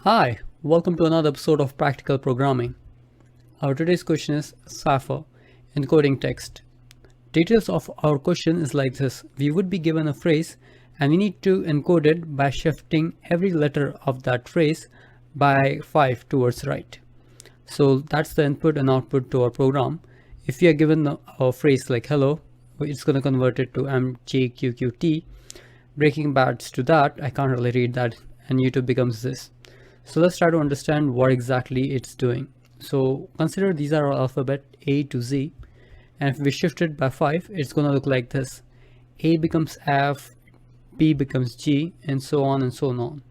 Hi, welcome to another episode of Practical Programming. Our today's question is Cipher Encoding text. Details of our question is like this. We would be given a phrase and we need to encode it by shifting every letter of that phrase by 5 towards right. So that's the input and output to our program. If we are given a phrase like hello, it's going to convert it to mjqqt. Breaking bads to that, I can't really read that, and YouTube becomes this. So let's try to understand what exactly it's doing. So consider these are our alphabet A to Z, and if we shift it by 5, it's going to look like this. A becomes F, B becomes G, and so on and so on.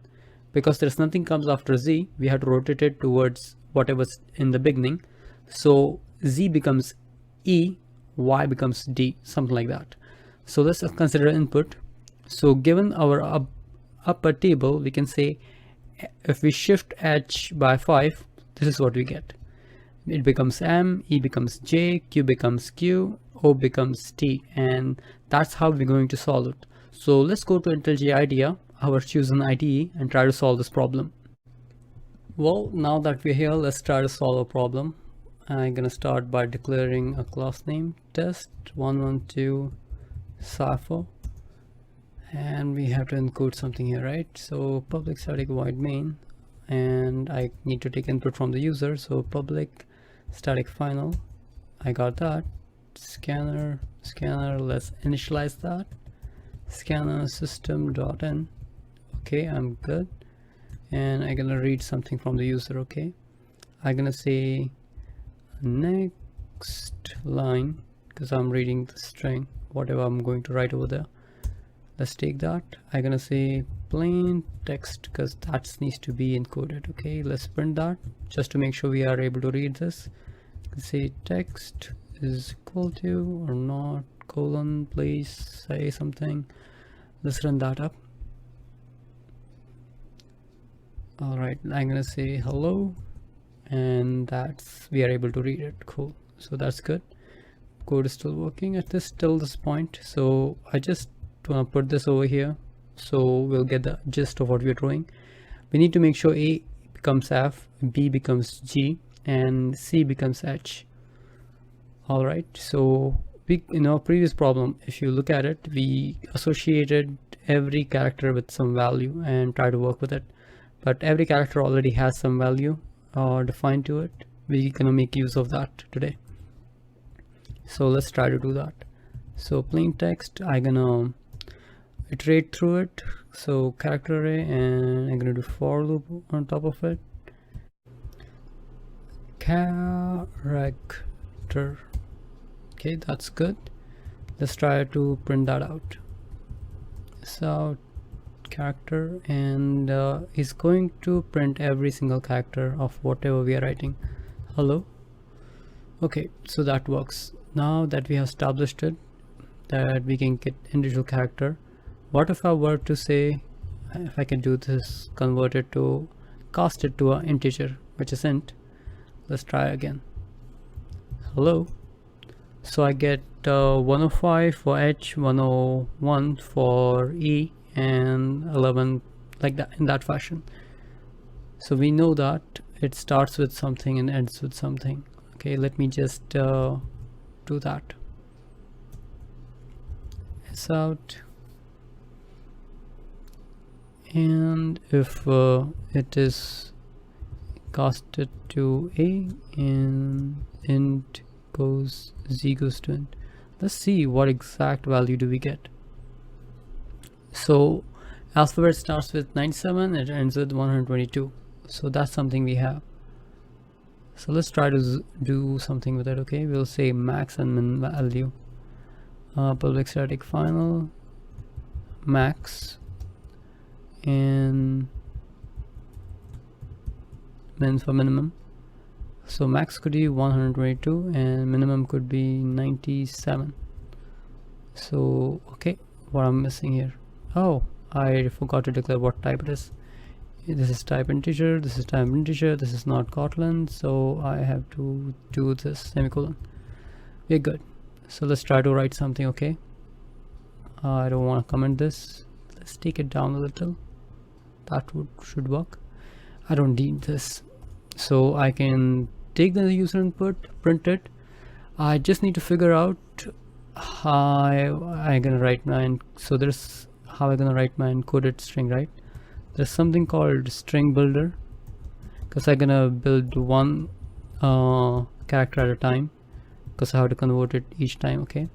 Because there's nothing comes after Z, we have to rotate it towards whatever's in the beginning. So Z becomes E, Y becomes D, something like that. So let's consider input. So given our upper table, we can say if we shift H by 5, this is what we get. It becomes M, E becomes J, Q becomes Q, O becomes T, and that's how we're going to solve it. So let's go to IntelliJ IDEA, our chosen IDE, and try to solve this problem. Well, now that we're here, let's try to solve a problem. I'm gonna start by declaring a class name, test112 Cipher. And we have to encode something here, right? So public static void main, and I need to take input from the user. So public static final, I got that. Scanner, let's initialize that. Scanner system.in. Okay, I'm good. And I'm gonna read something from the user. Okay, I'm gonna say next line because I'm reading the string, whatever I'm going to write over there. Let's take that. I'm gonna say plain text because that needs to be encoded. Okay, let's print that just to make sure we are able to read this. Let's say text is equal to or not colon, please say something. Let's run that up. All right, I'm gonna say hello, and that's we are able to read it. Cool, so that's good. Code is still working at this till this point. So I just put this over here so we'll get the gist of what we're doing. We need to make sure A becomes F, B becomes G, and C becomes H. All right, so in our previous problem, if you look at it, we associated every character with some value and try to work with it, but every character already has some value defined to it. We're gonna make use of that today, so let's try to do that. So plain text, I'm gonna iterate through it. So character array, and I'm gonna do for loop on top of it. Character. Okay, that's good. Let's try to print that out. So character, and is going to print every single character of whatever we are writing. Hello. Okay, so that works. Now that we have established it, that we can get individual character. What if I were to say, if I can do this, convert it to, cast it to an integer, which is int. Let's try again. Hello. So I get 105 for H, 101 for E, and 11 like that, in that fashion. So we know that it starts with something and ends with something. Okay, let me just do that. It's out. And if it is casted to A and int goes, Z goes to int, let's see what exact value do we get. So alphabet starts with 97, it ends with 122, so that's something we have. So let's try to do something with it. Okay, we'll say max and min value. Public static final max and min for minimum. So max could be 122 and minimum could be 97. So okay, what I'm missing here, oh, I forgot to declare what type it is. This is type integer, this is type integer, this is not Kotlin, so I have to do this semicolon. We're good. So let's try to write something. Okay, I don't want to comment this. Let's take it down a little. That should work. I don't need this. So I can take the user input, print it. I just need to figure out how I'm gonna write my so there's how I'm gonna write my encoded string, right? There's something called string builder, because I'm gonna build one character at a time, because I have to convert it each time. Okay,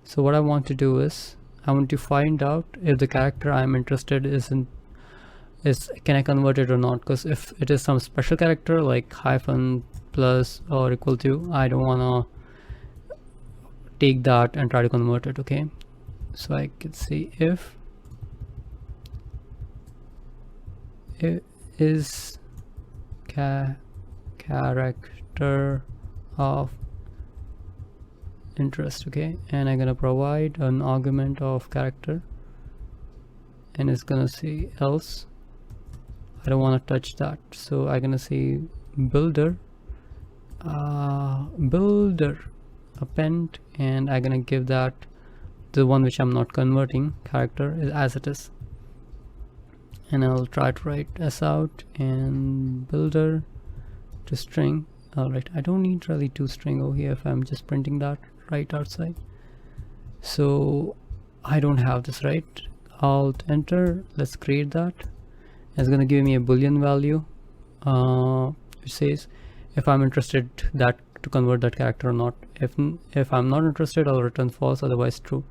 so what I want to do is I want to find out if the character I'm interested is can I convert it or not, because if it is some special character like hyphen, plus, or equal to, I don't want to take that and try to convert it. Okay, so I could say if it is character of interest. Okay, and I'm gonna provide an argument of character, and it's gonna say else. I don't want to touch that, so I'm gonna say builder append, and I'm gonna give that the one which I'm not converting character as it is, and I'll try to write s out and builder to string. Alright, I don't need really to string over here if I'm just printing that right outside. So I don't have this, right? Alt enter, let's create that. It's gonna give me a boolean value which says if I'm interested that to convert that character or not. If I'm not interested, I'll return false, otherwise true.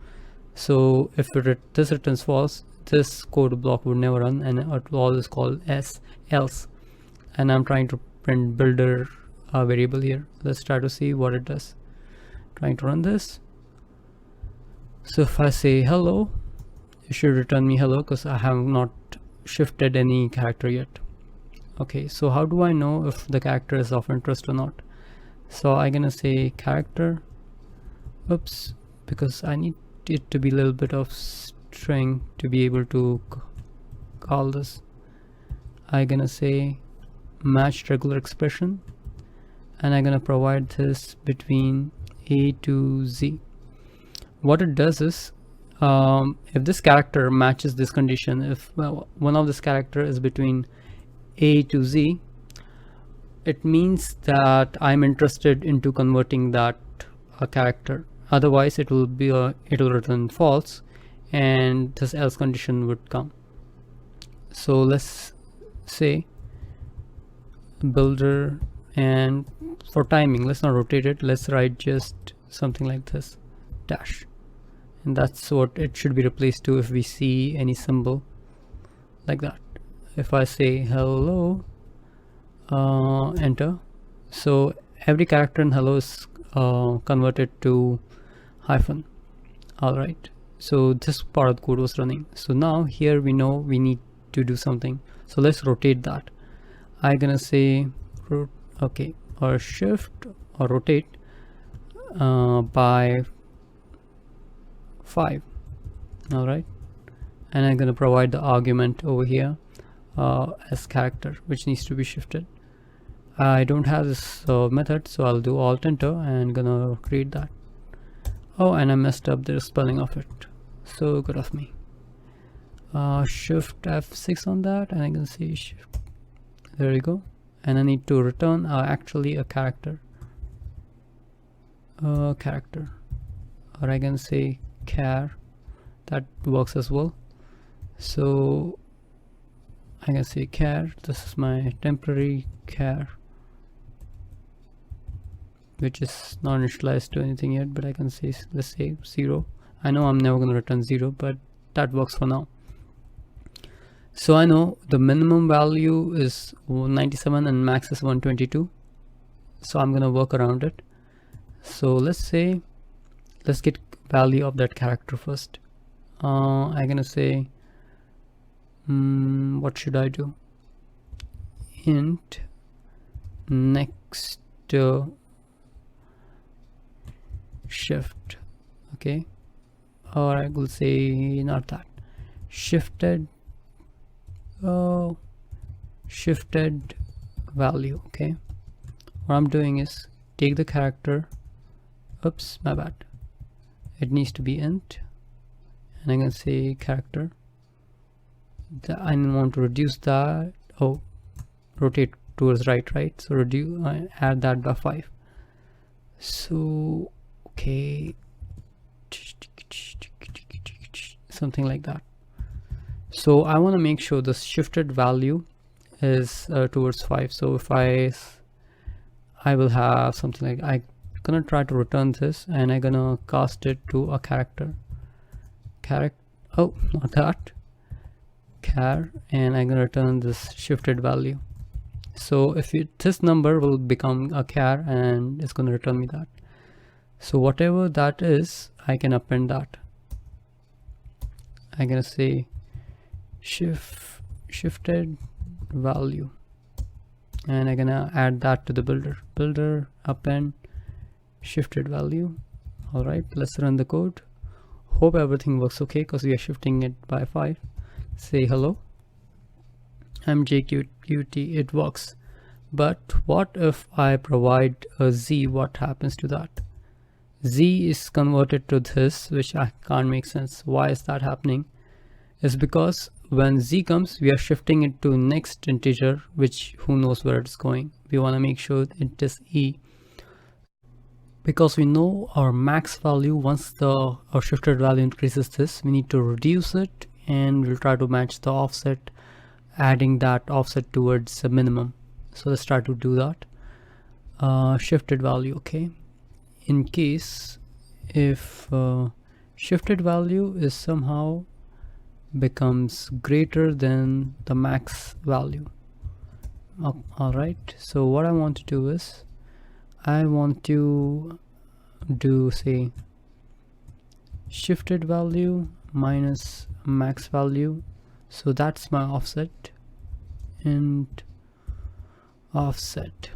So if this returns false, this code block would never run, and it will always call else. And I'm trying to print builder variable here. Let's try to see what it does. Trying to run this. So if I say hello, it should return me hello, because I have not shifted any character yet. Okay, so how do I know if the character is of interest or not? So I'm gonna say character, oops, because I need it to be a little bit of string to be able to call this. I'm gonna say matched regular expression, and I'm gonna provide this between A to Z. What it does is if this character matches this condition, if one of this character is between A to Z, it means that I'm interested into converting that character. Otherwise it will return false, and this else condition would come. So let's say builder, and for timing, let's not rotate it, let's write just something like this, dash, and that's what it should be replaced to if we see any symbol like that. If I say hello, enter, so every character in hello is converted to hyphen. Alright, so this part of the code was running. So now here we know we need to do something, so let's rotate that. I'm gonna say okay, or shift or rotate by 5. Alright, and I'm gonna provide the argument over here as character, which needs to be shifted. I don't have this method, so I'll do alt enter and gonna create that. Oh, and I messed up the spelling of it, so good of me. Shift F6 on that, and I can say shift, there we go, and I need to return actually a character, or I can say char, that works as well. So I can say char, this is my temporary char, which is not initialized to anything yet, but I can say, let's say 0. I know I'm never going to return 0, but that works for now. So I know the minimum value is 97 and max is 122, so I'm going to work around it. So let's say, let's get value of that character first. I'm going to say what should I do? Int next shift, okay, or I will say not that, shifted value. Okay, what I'm doing is take the character, oops, my bad, it needs to be int, and I'm gonna say character. I want to reduce that. Oh, rotate towards right, so reduce, add that by 5. So okay, something like that. So I want to make sure the shifted value is towards 5. So if I will have something like, I'm gonna try to return this, and I'm gonna cast it to a character, oh, not that, char, and I'm gonna return this shifted value. So if this number will become a char, and it's gonna return me that. So whatever that is, I can append that. I'm gonna say shifted value, and I'm gonna add that to the builder append shifted value. All right, let's run the code. Hope everything works okay, because we are shifting it by 5. Say hello, mjqqt, it works. But what if I provide a z? What happens to that? Z is converted to this, which I can't make sense. Why is that happening? It's because when z comes, we are shifting it to next integer, which who knows where it's going. We want to make sure it is e, because we know our max value. Once our shifted value increases this, we need to reduce it, and we'll try to match the offset, adding that offset towards the minimum. So let's try to do that. Shifted value, okay. In case if shifted value is somehow becomes greater than the max value. All right, so what I want to do is, I want to do, say, shifted value minus max value. So that's my offset, and offset.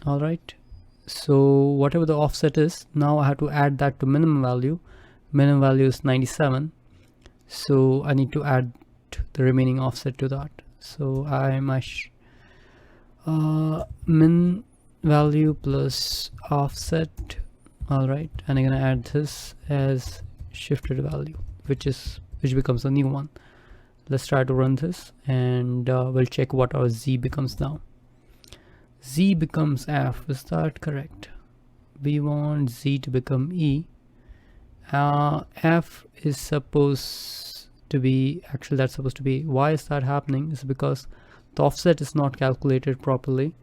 All right, so whatever the offset is, now I have to add that to minimum value. Minimum value is 97, so I need to add the remaining offset to that. So I mash min value plus offset. All right, and I'm gonna add this as shifted value, which becomes a new one. Let's try to run this, and we'll check what our z becomes now. Z becomes f, is that correct? We want z to become e. F is supposed to be, actually that's supposed to be, why is that happening? Is because the offset is not calculated properly,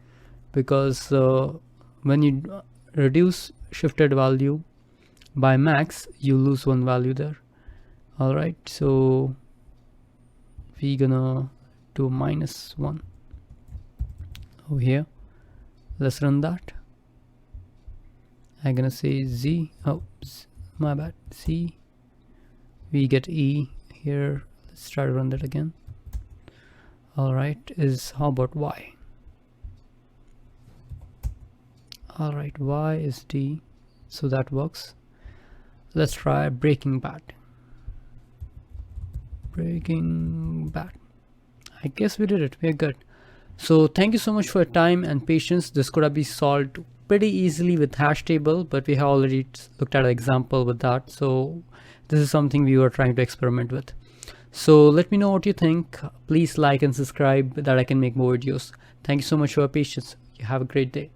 because when you reduce shifted value by max, you lose one value there. All right, so we're gonna do -1 over here. Let's run that. I'm gonna say z, oh my bad, c, we get e here. Let's try to run that again. All right, how about y? All right, y is d, so that works. Let's try breaking bad. I guess we did it. We're good. So thank you so much for your time and patience. This could have been solved pretty easily with hash table, but we have already looked at an example with that. So this is something we were trying to experiment with. So let me know what you think. Please like and subscribe, that I can make more videos. Thank you so much for your patience. You have a great day.